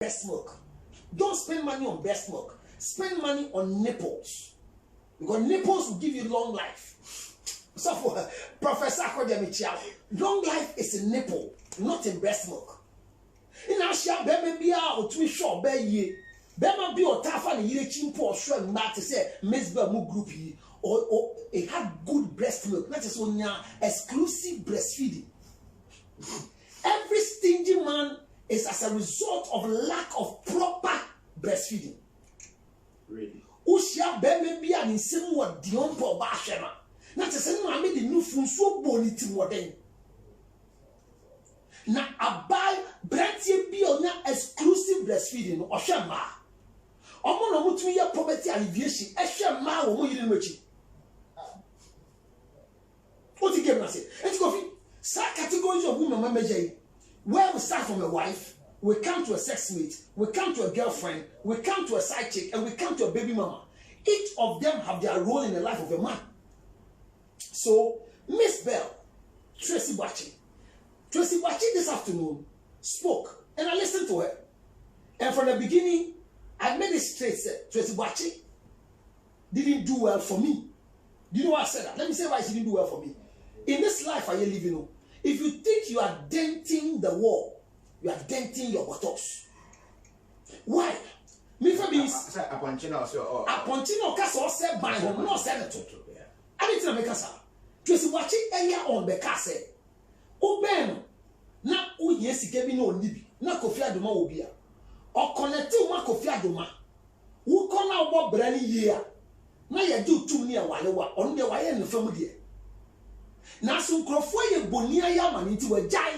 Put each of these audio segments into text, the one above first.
breast milk. Don't spend money on breast milk. Spend money on nipples. Because nipples will give you long life. So for Professor Akodemichia, long life is in nipple, not in breast milk. In Asia, baby be out to short bay ye. Bema be or tafa and ye chimpo shrimp mat to say Miss Bermu group or it had good breast milk. That is on your exclusive breastfeeding. Every stingy man is as a result of lack of proper breastfeeding. Really? Ushia baby be an insane what Diompo Bashema. Not to say, I made the new phone so bonity more than. Now, I buy Branty be on exclusive breastfeeding or Shama. Omo no mutumi ya poverty alleviation. Shama or more in which. What you get, say? It's coffee. Some categories of women, where we start from a wife, we come to a sex mate, we come to a girlfriend, we come to a side chick, and we come to a baby mama. Each of them have their role in the life of a man. So, Miss Bell, Tracy Bachi this afternoon spoke, and I listened to her. And from the beginning, I made it straight. Said Tracy Bachi didn't do well for me. Do you know why I said that? Let me say why she didn't do well for me. In this life I am living, if you think you are denting the wall, you are denting your buttocks. Why? Me for me, Apontino Castle said by him, no senator. I didn't make us. Tracy watching area on the castle. O Ben, na o yes, gave me no nibi, na Kofia Doma Obia, or connecting one Kofia Doma. Who can now what brandy year? Now you do too near while on the way in the family. Now some Crofoy Bonia Yaman into a jai.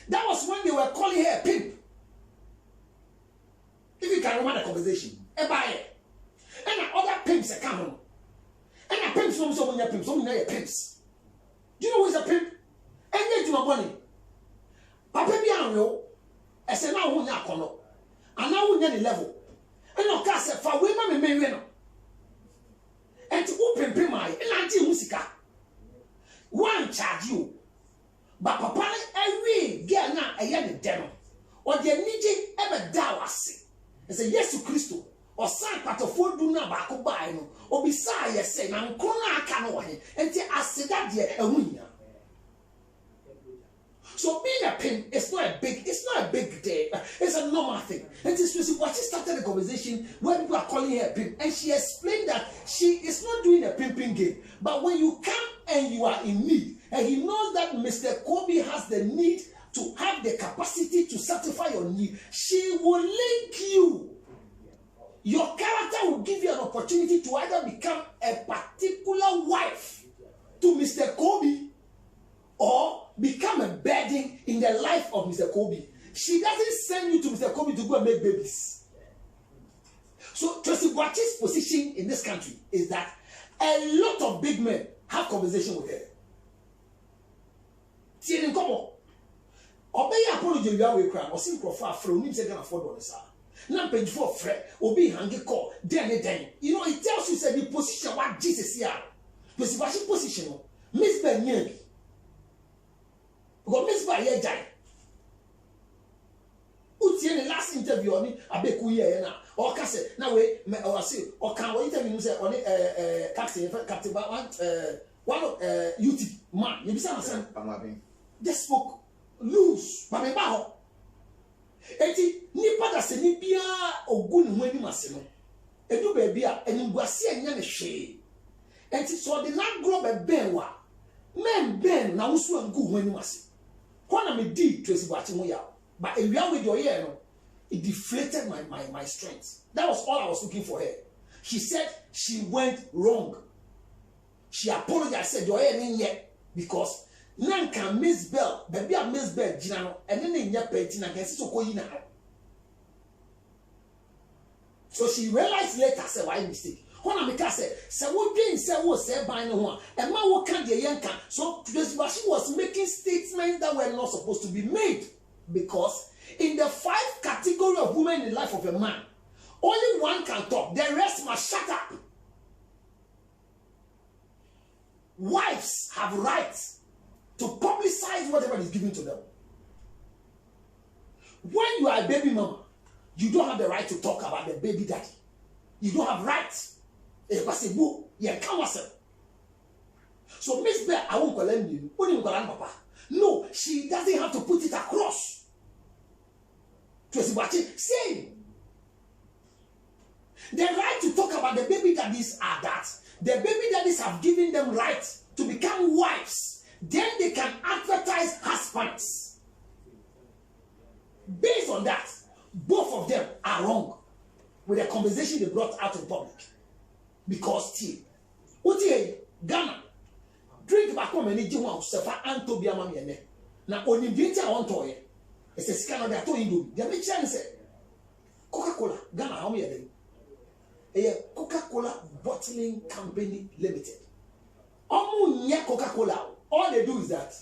That was when they were calling her a pimp. If you can remember the conversation, a buyer. And other pimps are coming. And a pimp from someone your pimps, some your pimps. Do you know who is a pimp? And yet you are money. Papa Biano, I said now who not come up. And now we need level. And no cast for women may win. And to open my and anti musica. One charge you. But Papa, every girl now a young demo. Or the need ever dawasi. I say yes to Christo. Or sign part of 4 do not back by no. Or beside you say, I'm corner canoe. Until I said that dear a winner. So being a pimp is not a big day. It's a normal thing. And this was what she started the conversation where people are calling her a pimp. And she explained that she is not doing a pimping game. But when you come and you are in need, and he knows that Mr. Kobe has the need to have the capacity to satisfy your need, she will link you. Your character will give you an opportunity to either become a particular wife to Mr. Kobe or become a burden in the life of Mr. Kobe. She doesn't send you to Mr. Kobe to go and make babies. So Tracy Boachi's position in this country is that a lot of big men have conversation with her. See, come on. Obey apology you are with crime or simple for from him second afford on the side. Now page for Fred obey hangy call then. You know it tells you said the position what Jesus here. Tracy Boachi's position, Miss Ben. Because Miss Baye Jai. Uti the last interview on me, Abeku here now. Or Casse, now we or say, or can we interview say on Captain one of UT man, you be saying, just spoke loose, but me baho. Eti, nipa da se ni bia ogun mu ani maseno. Edu ba bia enimguase anya ne hwe. Enti so de na grow be ben wa. Men ben na wusu angu hu ani mase. When I did Tracy Boachi, but a real with your ear, it deflated my strength. That was all I was looking for her. She said she went wrong. She apologized, said your ear in yet because none can Miss Bell, baby, I Miss Bell, Ginano, and then in your petting against so coina. So she realized later, said, why mistake? When I make her say, so what Jane said was said by no one, and my work can't get young. So she was making statements that were not supposed to be made because in the 5 categories of women in the life of a man, only one can talk, the rest must shut up. Wives have rights to publicize whatever is given to them. When you are a baby mama, you don't have the right to talk about the baby daddy. You don't have rights. So Miss Bear, I won't call you. Papa. No, she doesn't have to put it across. Tracy Boachi saying the right to talk about the baby daddies are that the baby daddies have given them right to become wives. Then they can advertise husbands. Based on that, both of them are wrong with the conversation they brought out in public. Because tea, Ghana, drink back home and eat one sefa Antobia Mamiane. Now, only beauty I want to hear. It's a scanner that told you, the American said Coca-Cola, Ghana, how many a Coca-Cola Bottling Company Limited. Coca-Cola, all they do is that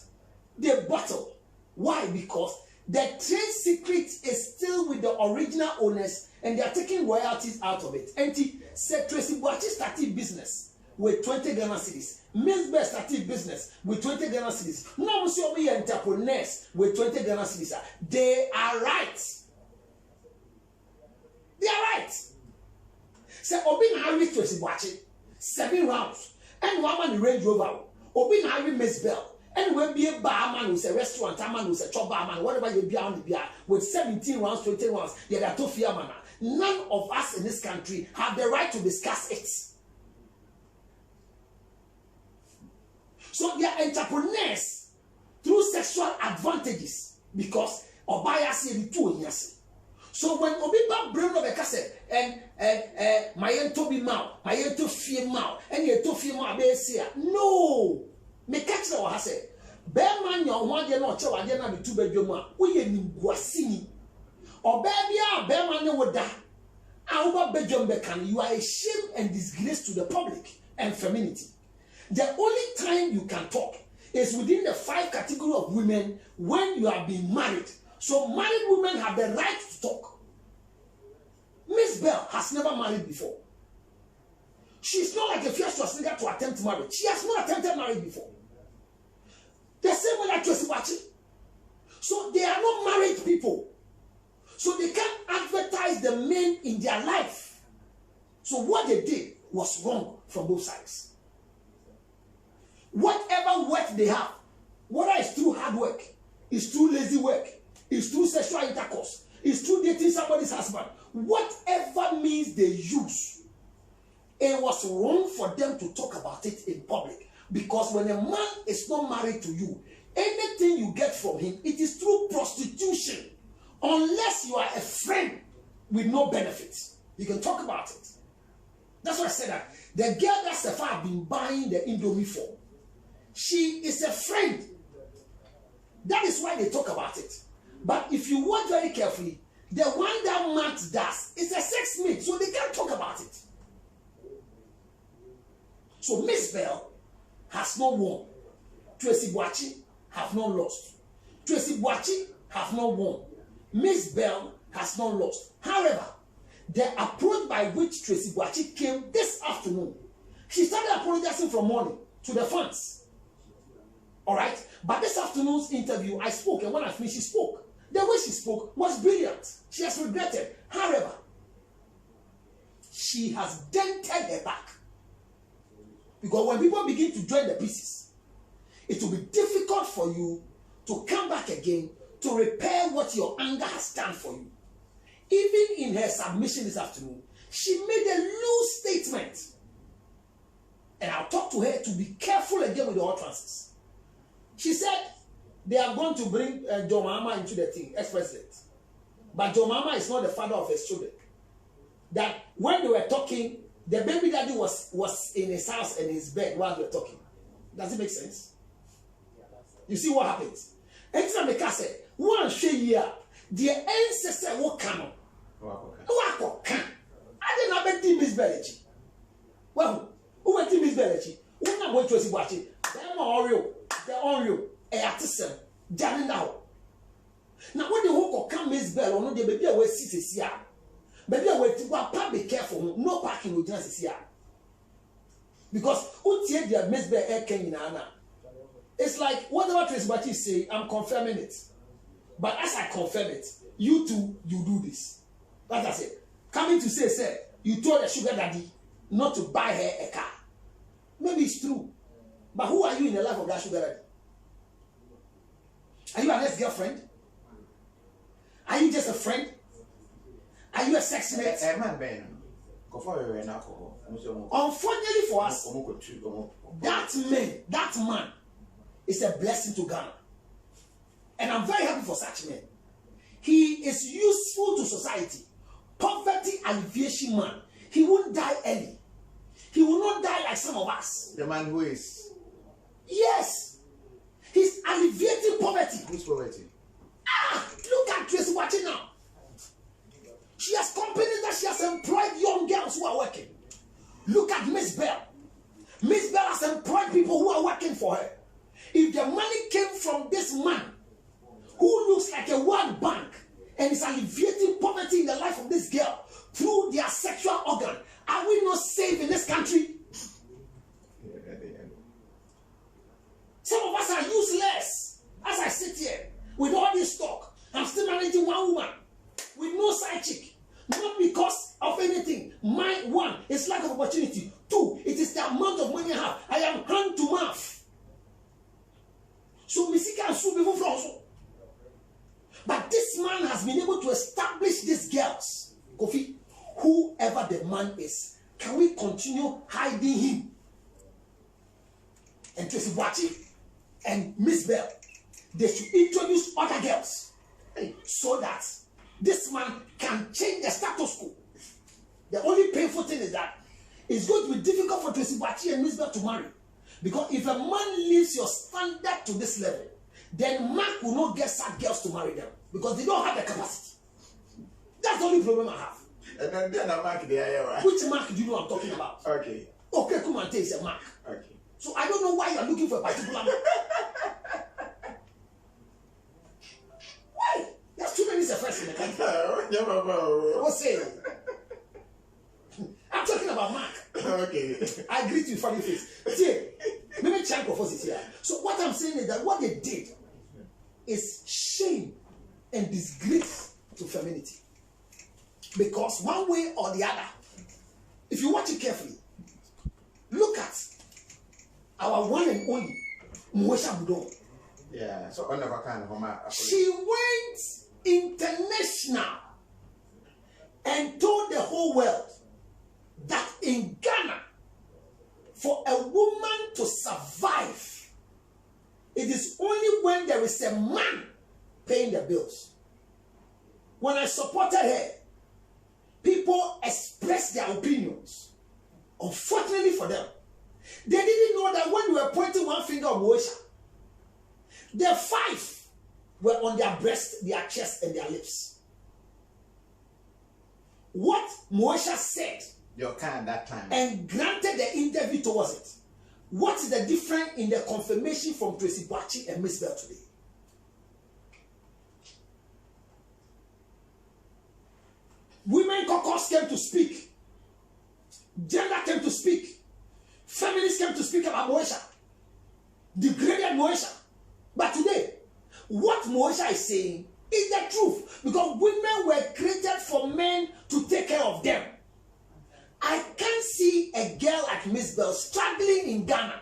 they bottle. Why? Because the trade secret is still with the original owners and they are taking royalties out of it. And said Tracy Boachi started business with 20 Ghana cedis. Miss Bear started business with 20 Ghana cedis. No, Monsieur be entrepreneurs with 20 Ghana cedis. They are right. They are right. Say Obi Harry Tracy Boachi 7 rounds and one man Range Rover. Obi Harry Miss Bell. And when be a barman who's a restaurant, a man who's a chop barman, whatever you be on the beer with 17 rounds, 20 rounds, they are too fear man. None of us in this country have the right to discuss it. So they are entrepreneurs through sexual advantages because Obaya say the two years. So when Obiba brain of a cassette and my Toby Mao, my to fear Mao, and you to fear Mao, no. Me catch na wa say bear man your one dey no che wa dey na be 2 bedroom a wo ye ni guasini oba bia bear man wo da a wo bedroom be can you are a shame and disgrace to the public and femininity. The only time you can talk is within the 5 category of women when you are being married. So married women have the right to talk. Miss Bell has never married before. She's not like a first Schwarzenegger to attempt marriage. She has not attempted marriage before. The same way like Tracy Boachi. So they are not married people. So they can't advertise the men in their life. So what they did was wrong from both sides. Whatever work they have, whether it's through hard work, it's through lazy work, it's through sexual intercourse, it's through dating somebody's husband, whatever means they use, it was wrong for them to talk about it in public. Because when a man is not married to you, anything you get from him, it is through prostitution. Unless you are a friend with no benefits, you can talk about it. That's why I said that. The girl that Sefa have been buying the Indomie for, she is a friend. That is why they talk about it. But if you watch very carefully, the one that Matt does is a sex mate, so they can't talk about it. So Miss Bell has not won. Tracy Boachi have not lost. Tracy Boachi have not won. Miss Bell has not lost. However, the approach by which Tracy Boachi came this afternoon, she started apologizing from morning to the fans. Alright? But this afternoon's interview, I spoke, and when I finished, she spoke. The way she spoke was brilliant. She has regretted. However, she has dented her back. Because when people begin to join the pieces, it will be difficult for you to come back again to repair what your anger has done for you. Even in her submission this afternoon, she made a loose statement. And I'll talk to her to be careful again with the utterances. She said they are going to bring John Mahama into the thing, ex-president. But John Mahama is not the father of his children. That when they were talking, the baby daddy was in his house and his bed while they were talking. Does it make sense? You see what happens? Anytime the said, one share year, the ancestor will come. Who can? I didn't have a Miss Belechi. Well, who went to Miss Belechi? Who not going to see what it? They're Oreo, they're Oreo, a artisan, Janin now. Now, when the whole come Miss Bell, or no, the baby away sit here. Baby away to be careful, no parking with us here. Because who take the Miss Bell air can in Anna? It's like whatever Tracy Boachi say, I'm confirming it. But as I confirm it, you too, you do this. That's I said. Coming to say, you told the sugar daddy not to buy her a car. Maybe it's true. But who are you in the life of that sugar daddy? Are you an ex-girlfriend? Are you just a friend? Are you a sex mate? Unfortunately for us, that man is a blessing to Ghana. And I'm very happy for such men. He is useful to society. Poverty alleviation man. He won't die early. He will not die like some of us. The man who is? Yes. He's alleviating poverty. Who's poverty? Look at Tracy watching now. She has companies that she has employed young girls who are working. Look at Miss Bell. Miss Bell has employed people who are working for her. If the money came from this man who looks like a World Bank and is alleviating poverty in the life of this girl through their sexual organ, are we not safe in this country? Some of us are useless. As I sit here with all this talk, I'm still managing one woman with no side chick. Not because of anything. My one is lack of opportunity. Two, it is the amount of money I have. I am hand to mouth. So Misika and Sue before also. But this man has been able to establish these girls. Kofi, whoever the man is, can we continue hiding him? And Tracy Boachi and Miss Bell, they should introduce other girls so that this man can change the status quo. The only painful thing is that it's going to be difficult for Tracy Boachi and Miss Bell to marry. Because if a man leaves your standard to this level, then Mark will not get sad girls to marry them. Because they don't have the capacity. That's the only problem I have. And then a Mark there. Which Mark do you know I'm talking about? Okay. Okay, Kumante is a Mark. Okay. So I don't know why you're looking for a particular Mark. Why? There's too many first in the country. What's saying? I'm talking about Mark. Okay. I greet you funny face. See, maybe chunk of us is here. So what I'm saying is that what they did is shame and disgrace to femininity. Because one way or the other, if you watch it carefully, look at our one and only Mwesha Budon. Yeah, so on the kind of she went international and told the whole world that in Ghana, for a woman to survive, it is only when there is a man paying the bills. When I supported her, people expressed their opinions. Unfortunately for them, they didn't know that when we were pointing one finger at Moesha, the five were on their breast, their chest, and their lips. What Moesha said, your kind that time, and granted the interview towards it. What is the difference in the confirmation from Tracy Boachi and Miss Bell today? Women caucus came to speak. Gender came to speak. Feminists came to speak about Moesha. Degraded Moesha. But today, what Moesha is saying is the truth. Because women were created for men to take care of them. I can't see a girl like Miss Bell struggling in Ghana.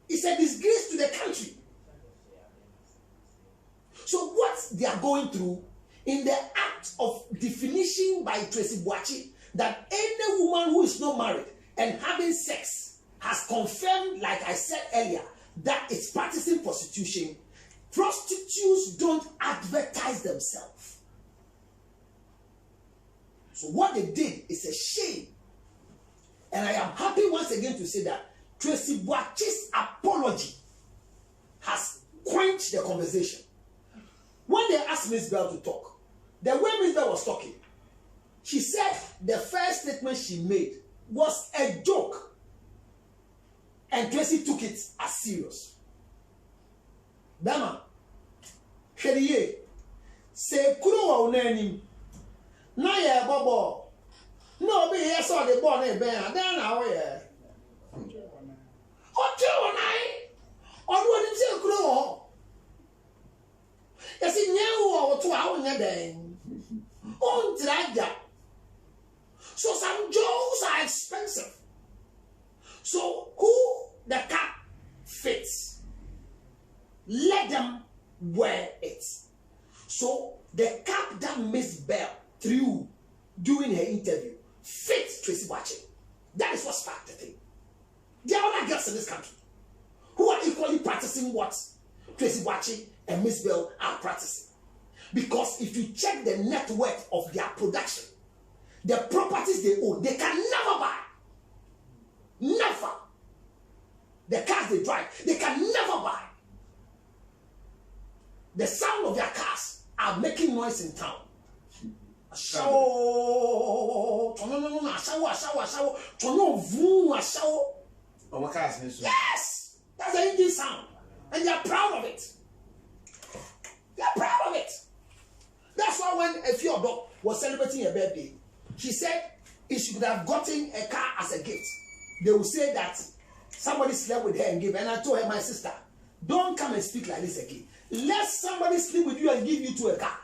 It's a disgrace to the country. So what they are going through in the act of definition by Tracy Boachi that any woman who is not married and having sex has confirmed, like I said earlier, that it's practicing prostitution. Prostitutes don't advertise themselves. So what they did is a shame. And I am happy once again to say that Tracy Boachi's apology has quenched the conversation. When they asked Miss Bell to talk, the way Miss Bell was talking, she said the first statement she made was a joke. And Tracy took it as serious. Dama, Shediye, se kuro wa uneni, na ye bobo, no be here saw the born a bear, then now ye. Hotel one eye, or what is a kuro? You see, now to our then on Draga. So some jewels are expensive. So who the cap fits, let them wear it. So the cap that Miss Bell threw during her interview fits Tracy Boakye. That is what sparked the thing. There are other girls in this country who are equally practicing what Tracy Boakye and Miss Bell are practicing. Because if you check the net worth of their production, the properties they own, they can never buy. Never. The cars they drive, they can never buy. The sound of their cars are making noise in town. A shower, yes, that's the engine sound, and they are proud of it. They are proud of it. That's why when Efiodo was celebrating her birthday, she said if she could have gotten a car as a gift, they would say that somebody slept with her and gave her. And I told her, my sister, don't come and speak like this again. Let somebody sleep with you and give you to a car.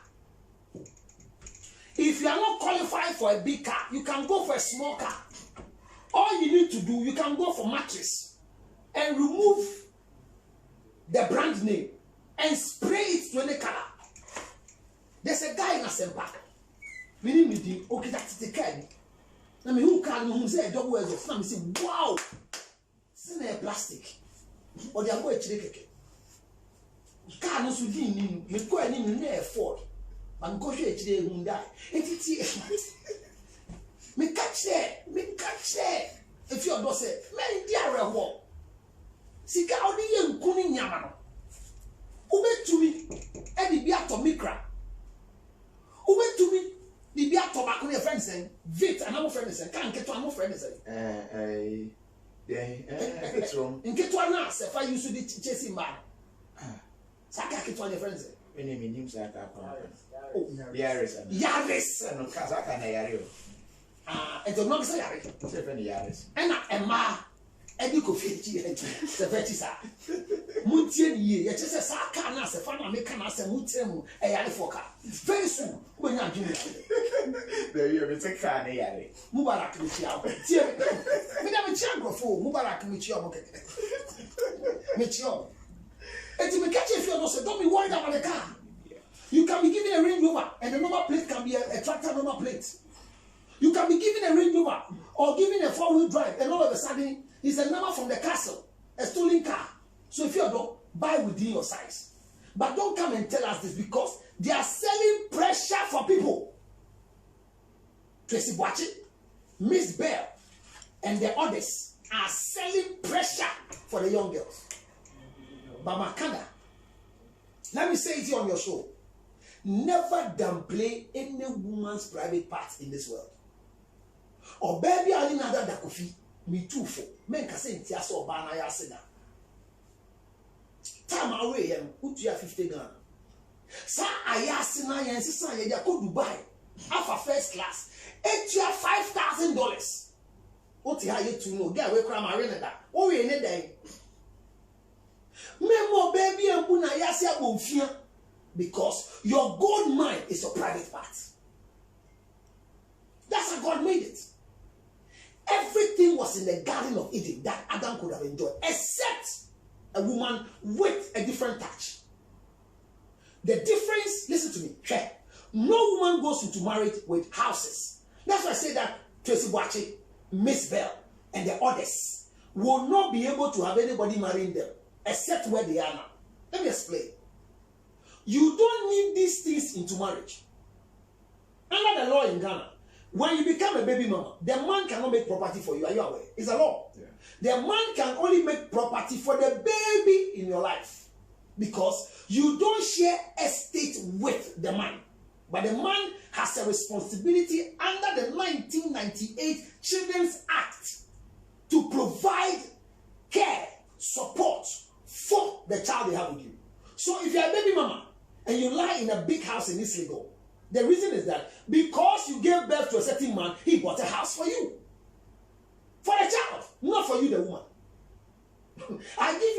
If you are not qualified for a big car, you can go for a small car. All you need to do, you can go for mattress and remove the brand name and spray it to any color. There's a guy in Asempa. We need me, okay, that's the car. I mean, who can who say a double words of fun? Say, wow, it's in a plastic. Or they are going to take it. Car no so din me go ani me na afford. But go share today who die. Me catch there. If you do say, man, dear ho. Sika odi ye nkuni nyama no. Ubetumi e di bia to mikra. Ubetumi di bia to ba ko ne friend say, vit and am friend say, kan keto am friend say. It's wrong. In keto na say fa you so di chasing man. Saka keto ne friend say. When you mean Saka. Yaris. Yaris. No Kazaka na Yario. And the number say Yaris. 7 Yaris. And Emma Eddie Kofi the Vetisa. Muntian ye, yet is a Saka na se fan make an answer Mutem a Yalifoka. Very soon, when you're doing it. There you have a car na Yari. Mubarak Michio. We never chamber for Mubarak Michio. Michio. And to catch if you don't be worried about the car. You can be given a Range Rover and the number plate can be a tractor number plate. You can be given a Range Rover or given a 4-wheel drive and all of a sudden it's a number from the castle, a stolen car. So if you don't buy within your size. But don't come and tell us this because they are selling pressure for people. Tracy Boakye, Miss Bell, and the others are selling pressure for the young girls. But Makanda, let me say it here on your show. Never downplay any woman's private parts in this world. Or baby, I need another dakofi. Me too for men can say tia so bana ya seda. Time away yam utu ya 50 Ghana. Sa ayasina yan sisa ye dia ko Dubai. Alpha first class. Etia $5,000. Oti ha ye tu no get we kra marina da. O we ne dan. Memo baby embu na yasi abonfia because your gold mine is your private part. That's how God made it. Everything was in the Garden of Eden that Adam could have enjoyed, except a woman with a different touch. The difference, listen to me, no woman goes into marriage with houses. That's why I say that Tracy Boakye, Miss Bell, and the others will not be able to have anybody marrying them, except where they are now. Let me explain. You don't need these things into marriage. Under the law in Ghana, when you become a baby mama, the man cannot make property for you. Are you aware? It's a law. Yeah. The man can only make property for the baby in your life because you don't share estate with the man. But the man has a responsibility under the 1998 Children's Act to provide care, support for the child they have with you. So if you're a baby mama and you lie in a big house in East Legon, the reason is that because you gave birth to a certain man, he bought a house for you. For a child, not for you, the woman. I give you